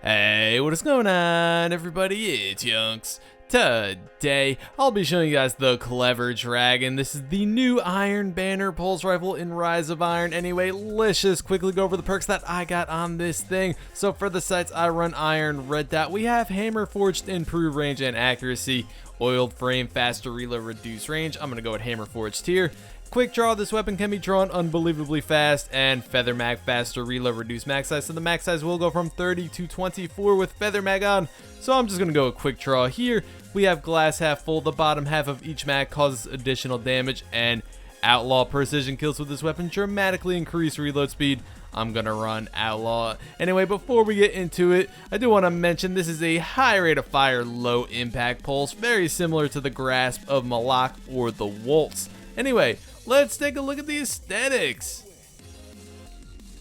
Hey, what is going on, everybody? It's YunKs. Today, I'll be showing you guys the Clever Dragon. This is the new Iron Banner pulse rifle in Rise of Iron. Anyway, let's just quickly go over the perks that I got on this thing. So for the sights, I run Iron Red Dot. We have Hammer Forged, improved range and accuracy, oiled frame, faster reload, reduced range. I'm going to go with Hammer Forged here. Quick draw, this weapon can be drawn unbelievably fast, and Feather Mag, faster reload, reduced mag size. So the mag size will go from 30 to 24 with Feather Mag on. So I'm just going to go with quick draw here. We have glass half full. The bottom half of each mag causes additional damage, and Outlaw precision kills with this weapon dramatically increase reload speed. I'm going to run Outlaw. Anyway, before we get into it, I do want to mention this is a high rate of fire, low impact pulse, very similar to the Grasp of Malak or the Waltz. Anyway, let's take a look at the aesthetics.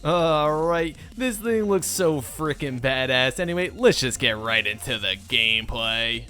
Alright, this thing looks so freaking badass. Anyway, let's just get right into the gameplay.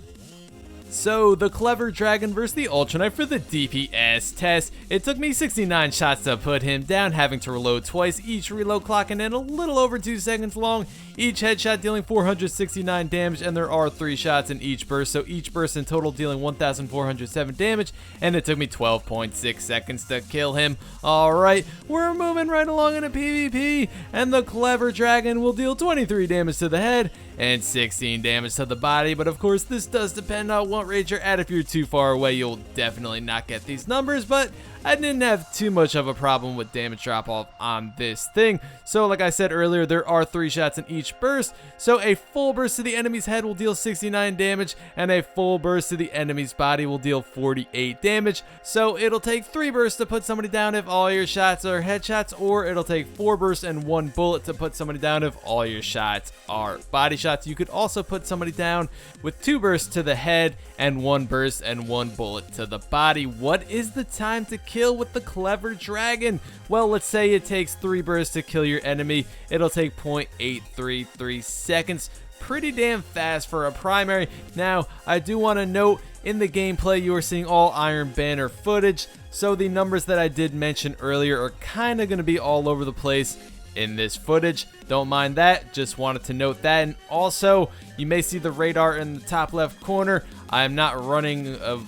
So, the Clever Dragon versus the Ultra Knight for the DPS test. It took me 69 shots to put him down, having to reload twice, each reload clocking in a little over 2 seconds long, each headshot dealing 469 damage, and there are 3 shots in each burst, so each burst in total dealing 1,407 damage, and it took me 12.6 seconds to kill him. Alright, we're moving right along into PvP, and the Clever Dragon will deal 23 damage to the head, and 16 damage to the body, but of course this does depend on what range you're at. If you're too far away, you'll definitely not get these numbers, but I didn't have too much of a problem with damage drop off on this thing. So like I said earlier, there are 3 shots in each burst, so a full burst to the enemy's head will deal 69 damage, and a full burst to the enemy's body will deal 48 damage. So it'll take 3 bursts to put somebody down if all your shots are headshots, or it'll take 4 bursts and 1 bullet to put somebody down if all your shots are body shots. You could also put somebody down with 2 bursts to the head and 1 burst and 1 bullet to the body. What is the time to kill with the Clever Dragon? Well, let's say it takes 3 bursts to kill your enemy. It'll take 0.833 seconds. Pretty damn fast for a primary. Now, I do want to note, in the gameplay you are seeing all Iron Banner footage, so the numbers that I did mention earlier are kind of going to be all over the place in this footage. Don't mind that, just wanted to note that. And also, you may see the radar in the top left corner. I am not running a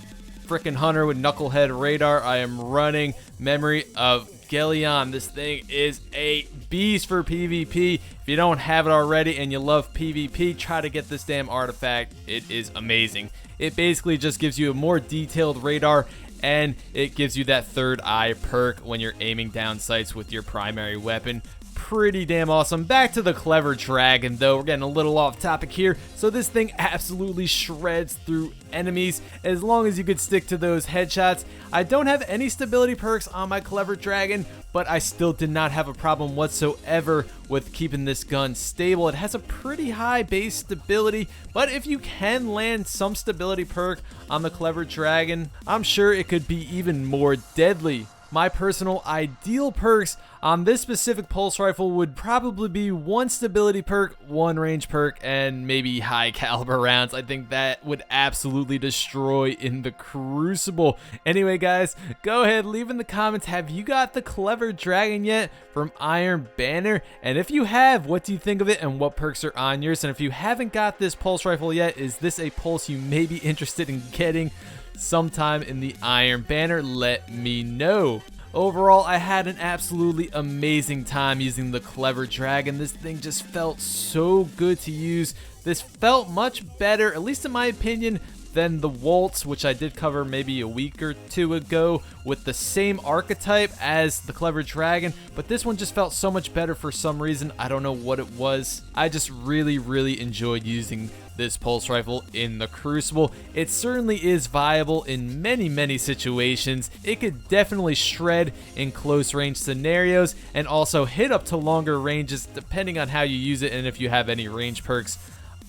frickin' hunter with knucklehead radar. I am running Memory of Gelion. This thing is a beast for PvP. If you don't have it already and you love PvP, try to get this damn artifact. It is amazing. It basically just gives you a more detailed radar, and it gives you that third eye perk when you're aiming down sights with your primary weapon. Pretty damn awesome. Back to the Clever Dragon though, we're getting a little off topic here. So this thing absolutely shreds through enemies as long as you could stick to those headshots. I don't have any stability perks on my Clever Dragon, but I still did not have a problem whatsoever with keeping this gun stable. It has a pretty high base stability, but if you can land some stability perk on the Clever Dragon, I'm sure it could be even more deadly. My personal ideal perks on this specific pulse rifle would probably be 1 stability perk, 1 range perk, and maybe high caliber rounds. I think that would absolutely destroy in the Crucible. Anyway guys, go ahead, leave in the comments, have you got the Clever Dragon yet from Iron Banner? And if you have, what do you think of it and what perks are on yours? And if you haven't got this pulse rifle yet, is this a pulse you may be interested in getting sometime in the Iron Banner? Let me know. Overall, I had an absolutely amazing time using the Clever Dragon. This thing just felt so good to use. This felt much better, at least in my opinion, than the Waltz, which I did cover maybe a week or 2 ago with the same archetype as the Clever Dragon, but this one just felt so much better for some reason. I don't know what it was. I just really enjoyed using this pulse rifle in the Crucible. It certainly is viable in many situations. It could definitely shred in close range scenarios and also hit up to longer ranges depending on how you use it and if you have any range perks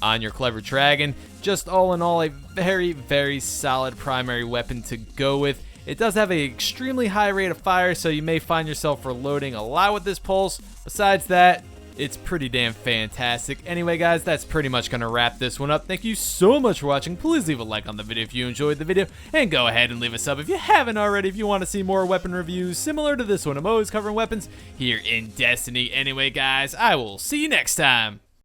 on your Clever Dragon. Just all in all, a very solid primary weapon to go with. It does have an extremely high rate of fire, so you may find yourself reloading a lot with this pulse. Besides that, it's pretty damn fantastic. Anyway guys, that's pretty much gonna wrap this one up. Thank you so much for watching. Please leave a like on the video if you enjoyed the video, and go ahead and leave a sub if you haven't already if you want to see more weapon reviews similar to this one. I'm always covering weapons here in Destiny. Anyway guys, I will see you next time.